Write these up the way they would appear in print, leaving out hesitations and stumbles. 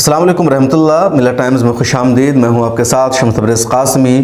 अस्सलाम वालेकुम रहमतुल्लाह। मिल्लत टाइम्स में खुशामदीद। मैं हूं आपके साथ शम्स तबरेज़ कासमी।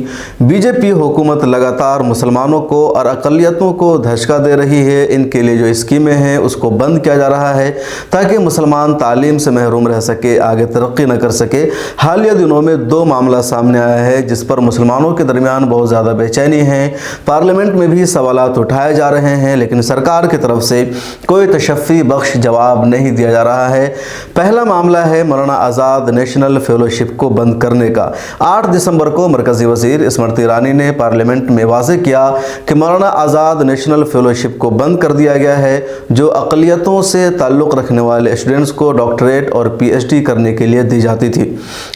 बीजेपी हुकूमत लगातार मुसलमानों को और अक़लियतों को धचका दे रही है। इनके लिए जो स्कीमें हैं उसको बंद किया जा रहा है ताकि मुसलमान तालीम से महरूम रह सके, आगे तरक्की न कर सके। हालिया दिनों में दो मामला सामने आया है जिस पर मुसलमानों के दरमियान बहुत ज़्यादा बेचैनी है। पार्लियामेंट में भी सवालात उठाए जा रहे हैं लेकिन सरकार की तरफ से कोई तशफ़ी बख्श जवाब नहीं दिया जा रहा है। पहला मामला है मौलाना आज़ाद नेशनल फेलोशिप को बंद करने का। 8 दिसंबर को मरकज़ी वज़ीर स्मृति ईरानी ने पार्लियामेंट में वाज़े किया कि मौलाना आज़ाद नेशनल फेलोशिप को बंद कर दिया गया है जो अक़लियतों से ताल्लुक़ रखने वाले स्टूडेंट्स को डॉक्टरेट और PhD करने के लिए दी जाती थी।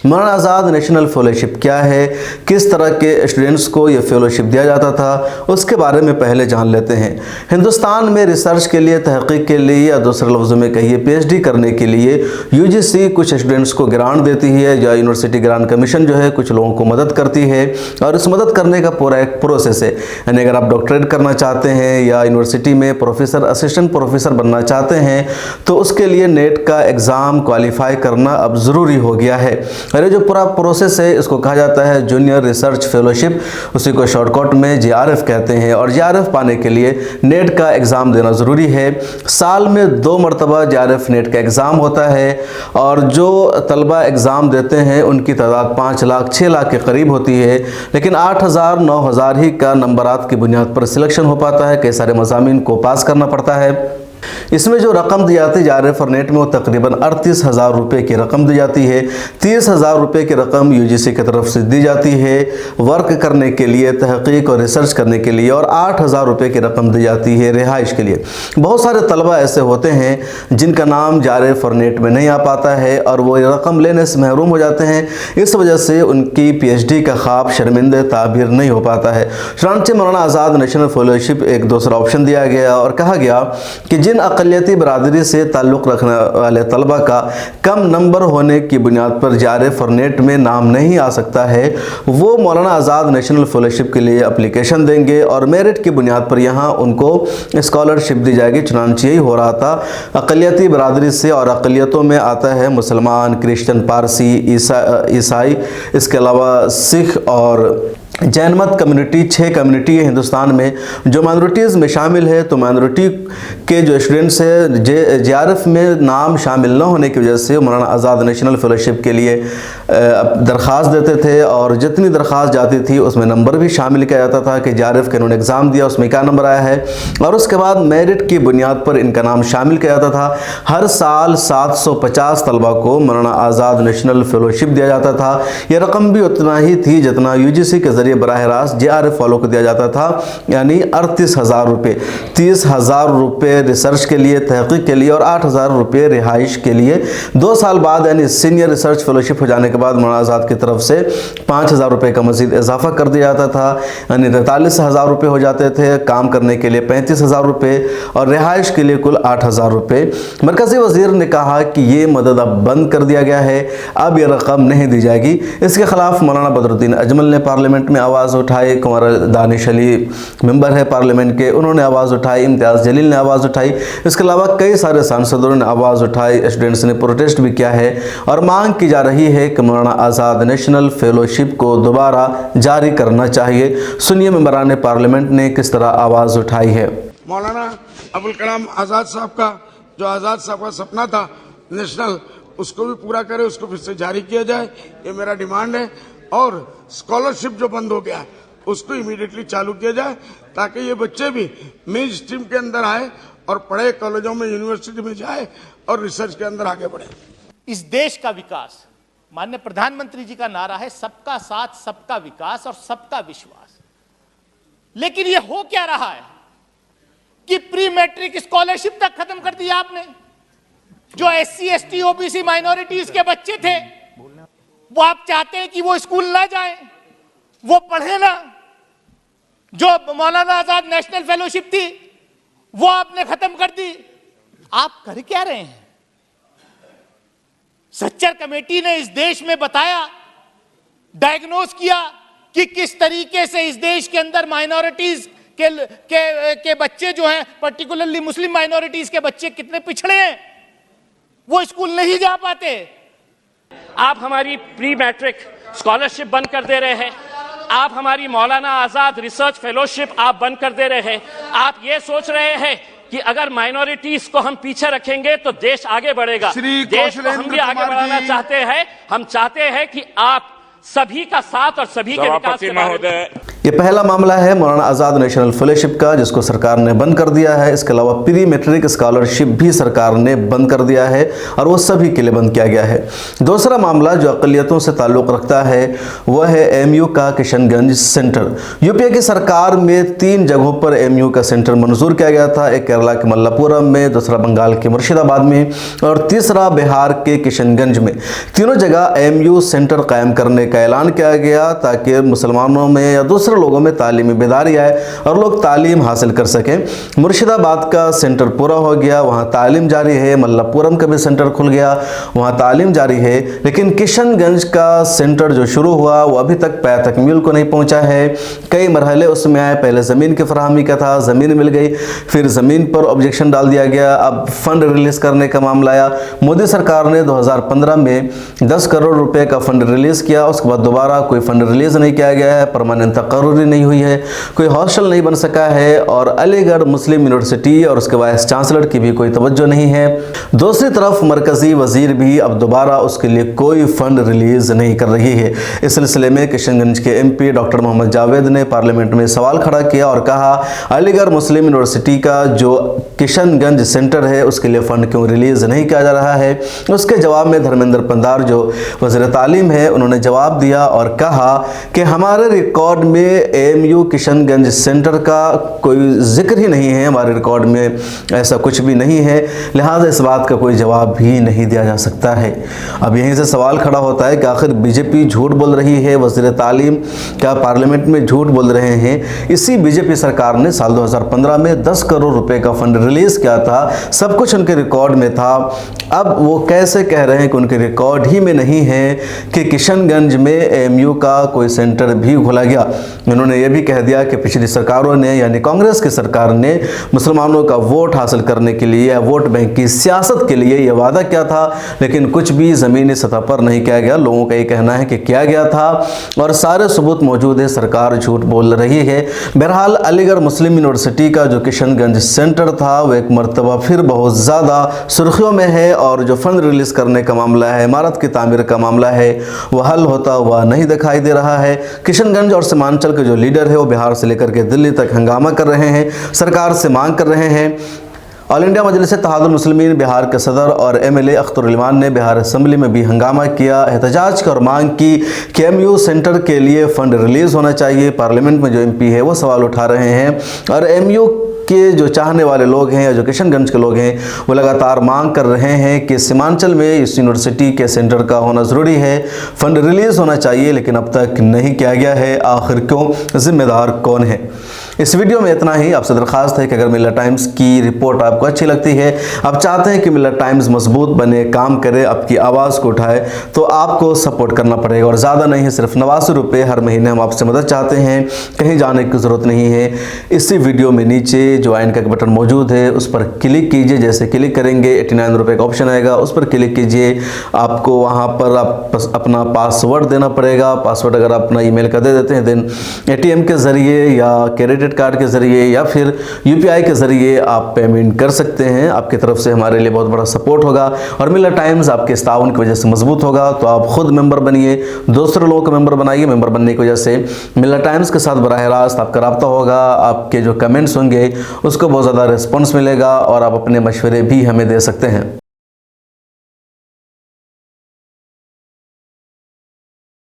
मौलाना आज़ाद नेशनल फेलोशिप क्या है, किस तरह के स्टूडेंट्स को यह फेलोशिप दिया जाता था, उसके बारे में पहले जान लेते हैं। हिंदुस्तान में रिसर्च के लिए, तहक़ीक़ के लिए या दूसरे लफ्ज़ों में कहिए PhD करने के लिए UGC कुछ स्टूडेंट्स को ग्रांट देती है या यूनिवर्सिटी ग्रांट कमीशन जो है कुछ लोगों को मदद करती है और इस मदद करने का पूरा एक प्रोसेस है। यानी अगर आप डॉक्टरेट करना चाहते हैं या यूनिवर्सिटी में प्रोफेसर, असिस्टेंट प्रोफेसर बनना चाहते हैं तो उसके लिए नेट का एग्ज़ाम क्वालिफाई करना अब ज़रूरी हो गया है। और ये जो पूरा प्रोसेस है इसको कहा जाता है जूनियर रिसर्च फेलोशिप, उसी को शॉर्टकट में JRF कहते हैं। और JRF पाने के लिए नेट का एग्ज़ाम देना ज़रूरी है। साल में 2 मरतबा JRF नेट का एग्ज़ाम होता है और जो तलबा एग्ज़ाम देते हैं उनकी तादाद 5 लाख 6 लाख के करीब होती है, लेकिन 8,000 9,000 ही का नंबरात की बुनियाद पर सिलेक्शन हो पाता है। कई सारे मज़ामीन को पास करना पड़ता है। इसमें जो रकम दी जाती है JRF और नेट में वो तकरीबन 38,000 रुपये की रकम दी जाती है। 30,000 रुपये की रकम UGC की तरफ से दी जाती है वर्क करने के लिए, तहक़ीक़ और रिसर्च करने के लिए, और 8,000 रुपये की रकम दी जाती है रिहाइश के लिए। बहुत सारे तलबा ऐसे होते हैं जिनका नाम JRF और नेट में नहीं आ पाता है और वो रकम लेने से महरूम हो जाते हैं। इस वजह से उनकी PhD का ख्वाब शर्मिंदे ताबीर नहीं हो पाता है। चुनांचे मौलाना आज़ाद नेशनल फेलोशिप एक दूसरा ऑप्शन दिया गया और कहा गया कि जिन अक़लियती बरादरी से ताल्लुक़ रखने वाले तलबा का कम नंबर होने की बुनियाद पर JRF और नेट में नाम नहीं आ सकता है वो मौलाना आज़ाद नेशनल फेलोशिप के लिए एप्लीकेशन देंगे और मेरिट की बुनियाद पर यहाँ उनको स्कॉलरशिप दी जाएगी। चुनांचे यही हो रहा था अक़लियती बरादरी से, और अक़लियतों में आता है मुसलमान, क्रिश्चियन, पारसी, ईसाई, इसके अलावा सिख और जैन मत कम्युनिटी। 6 कम्युनिटी है हिंदुस्तान में जो माइनॉरिटीज़ में शामिल है। तो माइनॉरिटी के जो स्टूडेंट्स है JRF में नाम शामिल न होने की वजह से मौलाना आज़ाद नेशनल फेलोशिप के लिए दरख्वास्त देते थे और जितनी दरख्वास्त जाती थी उसमें नंबर भी शामिल किया जाता था कि JRF के इन्होंने एग्ज़ाम दिया उसमें क्या नंबर आया है, और उसके बाद मेरिट की बुनियाद पर इनका नाम शामिल किया जाता था। हर साल 750 तलबा को मौलाना आज़ाद नेशनल फेलोशिप दिया जाता था। यह रकम भी उतना ही थी जितना UGC के ज़रिए बराह रास्त JRF वालों को दिया जाता था, यानी 38,000 रुपये। 30,000 रुपये रिसर्च के लिए, तहक़ीक़ के लिए, और 8,000 रुपये रिहाइश के लिए। 2 साल बाद यानी सीनियर रिसर्च फेलोशिप हो जाने के बाद मौलाना आज़ाद की तरफ से 5,000 रुपये का मज़ीद इजाफा कर दिया जाता था, यानी 43,000 रुपये हो जाते थे। काम करने के लिए 35,000 रुपये और रिहाइश के लिए कुल 8,000 रुपये। मरकज़ी वज़ीर ने कहा कि ये मदद अब बंद कर दिया गया है, अब यह रकम नहीं दी जाएगी। इसके खिलाफ मौलाना बदरुद्दीन अजमल ने पार्लियामेंट में आवाज़ उठाई। कुंवर दानिश अली मेंबर है पार्लियामेंट के, उन्होंने आवाज़ उठाई। इम्तियाज़ जलील ने आवाज़ उठाई। इसके अलावा कई सारे सांसदों ने आवाज़ उठाई। स्टूडेंट्स ने प्रोटेस्ट भी किया है और मांग की जा रही है कि मौलाना आज़ाद नेशनल फेलोशिप को दोबारा जारी करना चाहिए। सुनिए मेंबरान पार्लियामेंट ने किस तरह आवाज़ उठाई है। मौलाना अबुल कलाम आज़ाद साहब का जो आज़ाद साहब का सपना था नेशनल, उसको भी पूरा करे, उसको फिर से जारी किया जाए, ये मेरा डिमांड है। और स्कॉलरशिप जो बंद हो गया है उसको इमीडिएटली चालू किया जाए ताकि ये बच्चे भी मेन स्ट्रीम के अंदर आए और पढ़े, कॉलेजों में, यूनिवर्सिटी में जाए और रिसर्च के अंदर आगे बढ़े। इस देश का विकास, माननीय प्रधानमंत्री जी का नारा है सबका साथ, सबका विकास और सबका विश्वास। लेकिन ये हो क्या रहा है कि प्री मैट्रिक स्कॉलरशिप तक खत्म कर दिया आपने। जो SC ST OBC माइनॉरिटीज के बच्चे थे वो आप चाहते हैं कि वो स्कूल ना जाएं, वो पढ़े ना। जो मौलाना आजाद नेशनल फेलोशिप थी वो आपने खत्म कर दी। आप कर क्या रहे हैं? सच्चर कमेटी ने इस देश में बताया, डायग्नोस किया कि किस तरीके से इस देश के अंदर माइनॉरिटीज के बच्चे जो हैं, पर्टिकुलरली मुस्लिम माइनॉरिटीज के बच्चे कितने पिछड़े हैं, वो स्कूल नहीं जा पाते। आप हमारी प्री मैट्रिक स्कॉलरशिप बंद कर दे रहे हैं, आप हमारी मौलाना आजाद रिसर्च फेलोशिप आप बंद कर दे रहे हैं। आप ये सोच रहे हैं कि अगर माइनॉरिटीज को हम पीछे रखेंगे तो देश आगे बढ़ेगा। देश को हम भी आगे बढ़ाना चाहते हैं। हम चाहते हैं कि आप सभी का साथ और सभी के विकास के बारे में। ये पहला मामला है मौलाना आज़ाद नेशनल फेलोशिप का, जिसको सरकार ने बंद कर दिया है। इसके अलावा प्री मैट्रिक स्कॉलरशिप भी सरकार ने बंद कर दिया है और वो सभी के लिए बंद किया गया है। दूसरा मामला जो अक़लियतों से ताल्लुक़ रखता है वह है एमयू का किशनगंज सेंटर। यूपीए की सरकार में 3 जगहों पर एमयू का सेंटर मंजूर किया गया था, एक केरला के मल्लापुरम में, दूसरा बंगाल के मुर्शिदाबाद में और तीसरा बिहार के किशनगंज में। तीनों जगह एमयू सेंटर कायम करने का ऐलान किया गया ताकि मुसलमानों में या दूसरे लोगों में तालीमी बेदारी आए और लोग तालीम हासिल कर सकें। मुर्शिदाबाद का सेंटर पूरा हो गया, वहाँ तालीम जारी है। मल्लापुरम का भी सेंटर खुल गया, वहाँ तालीम जारी है। लेकिन किशनगंज का सेंटर जो शुरू हुआ वो अभी तक पै तकमील को नहीं पहुँचा है। कई मरहले उसमें आए। पहले ज़मीन की फराहमी का था, ज़मीन मिल गई, फिर ज़मीन पर ऑब्जेक्शन डाल दिया गया, अब फंड रिलीज़ करने का मामला आया। मोदी सरकार ने 2015 में 10 करोड़ रुपए का फंड रिलीज़ किया, उसके बाद दोबारा कोई फंड रिलीज़ नहीं किया गया है, परमानेंट तकर्री नहीं हुई है, कोई हॉस्टल नहीं बन सका है और अलीगढ़ मुस्लिम यूनिवर्सिटी और उसके वाइस चांसलर की भी कोई तवज्जो नहीं है। दूसरी तरफ मरकज़ी वजीर भी अब दोबारा उसके लिए कोई फंड रिलीज़ नहीं कर रही है। इस सिलसिले में किशनगंज के एमपी डॉक्टर मोहम्मद जावेद ने पार्लियामेंट में सवाल खड़ा किया और कहा अलीगढ़ मुस्लिम यूनिवर्सिटी का जो किशनगंज सेंटर है उसके लिए फ़ंड क्यों रिलीज़ नहीं किया जा रहा है। उसके जवाब में धर्मेंद्र पंधार जो वज़ीर तालीम है उन्होंने जवाब दिया और कहा कि हमारे रिकॉर्ड में एमयू किशनगंज सेंटर का कोई जिक्र ही नहीं है, हमारे रिकॉर्ड में ऐसा कुछ भी नहीं है, लिहाजा इस बात का कोई जवाब भी नहीं दिया जा सकता है। अब यहीं से सवाल खड़ा होता है कि आखिर बीजेपी झूठ बोल रही है, वज़ीर तालीम क्या पार्लियामेंट में झूठ बोल रहे हैं। इसी बीजेपी सरकार ने साल 2015 में 10 करोड़ रुपए का फंड रिलीज़ किया था, सब कुछ उनके रिकॉर्ड में था। अब वो कैसे कह रहे हैं कि उनके रिकॉर्ड ही में नहीं है कि किशनगंज में एमयू का कोई सेंटर भी खोला गया। उन्होंने ये भी कह दिया कि पिछली सरकारों ने यानी कांग्रेस की सरकार ने मुसलमानों का वोट हासिल करने के लिए, वोट बैंक की सियासत के लिए यह वादा किया था, लेकिन कुछ भी ज़मीनी सतह पर नहीं किया गया। लोगों का ये कहना है कि किया गया था और सारे सबूत मौजूद है, सरकार झूठ बोल रही है। बहरहाल अलीगढ़ मुस्लिम यूनिवर्सिटी का जो किशनगंज सेंटर था वो एक मरतबा फिर बहुत ज़्यादा सुर्खियों में है और जो फंड रिलीज़ करने का मामला है, इमारत की तामीर का मामला है, वह हल होता हुआ नहीं दिखाई दे रहा है। किशनगंज और सीमांचल के जो लीडर है वो बिहार से लेकर के दिल्ली तक हंगामा कर रहे हैं, सरकार से मांग कर रहे हैं। ऑल इंडिया मजलिस इत्तेहादुल मुस्लिमीन बिहार के सदर और एमएलए अख्तर उलमान ने बिहार असेंबली में भी हंगामा किया, एहतजाज की और मांग की कि एमयू सेंटर के लिए फ़ंड रिलीज़ होना चाहिए। पार्लियामेंट में जो एमपी है वो सवाल उठा रहे हैं और एमयू के जो चाहने वाले लोग हैं या जो किशनगंज के लोग हैं वो लगातार मांग कर रहे हैं कि सीमांचल में इस यूनिवर्सिटी के सेंटर का होना ज़रूरी है, फ़ंड रिलीज़ होना चाहिए, लेकिन अब तक नहीं किया गया है। आखिर क्यों, ज़िम्मेदार कौन है? इस वीडियो में इतना ही। आपसे दरख्वास्त है कि अगर मिल्लत टाइम्स की रिपोर्ट आपको अच्छी लगती है, आप चाहते हैं कि मिल्लत टाइम्स मजबूत बने, काम करे, आपकी आवाज़ को उठाए, तो आपको सपोर्ट करना पड़ेगा और ज़्यादा नहीं है, सिर्फ 89 रुपये हर महीने हम आपसे मदद चाहते हैं। कहीं जाने की ज़रूरत नहीं है। इसी वीडियो में नीचे ज्वाइन का बटन मौजूद है, उस पर क्लिक कीजिए। जैसे क्लिक करेंगे 89 रुपये का ऑप्शन आएगा, उस पर क्लिक कीजिए। आपको वहाँ पर अपना पासवर्ड देना पड़ेगा। पासवर्ड अगर आप अपना ईमेल का दे देते हैं देन ATM के ज़रिए या क्रेडिट कार्ड के ज़रिए या फिर UPI के ज़रिए आप पेमेंट कर सकते हैं। आपकी तरफ से हमारे लिए बहुत बड़ा सपोर्ट होगा और मिल्लत टाइम्स आपके इस ताउन की वजह से मजबूत होगा। तो आप खुद मेंबर बनिए, दूसरे लोगों को मेंबर बनाइए। मेंबर बनने की वजह से मिल्लत टाइम्स के साथ बराह रास्त आपका रब्ता होगा, आपके जो कमेंट्स होंगे उसको बहुत ज़्यादा रिस्पॉन्स मिलेगा और आप अपने मशवरे भी हमें दे सकते हैं।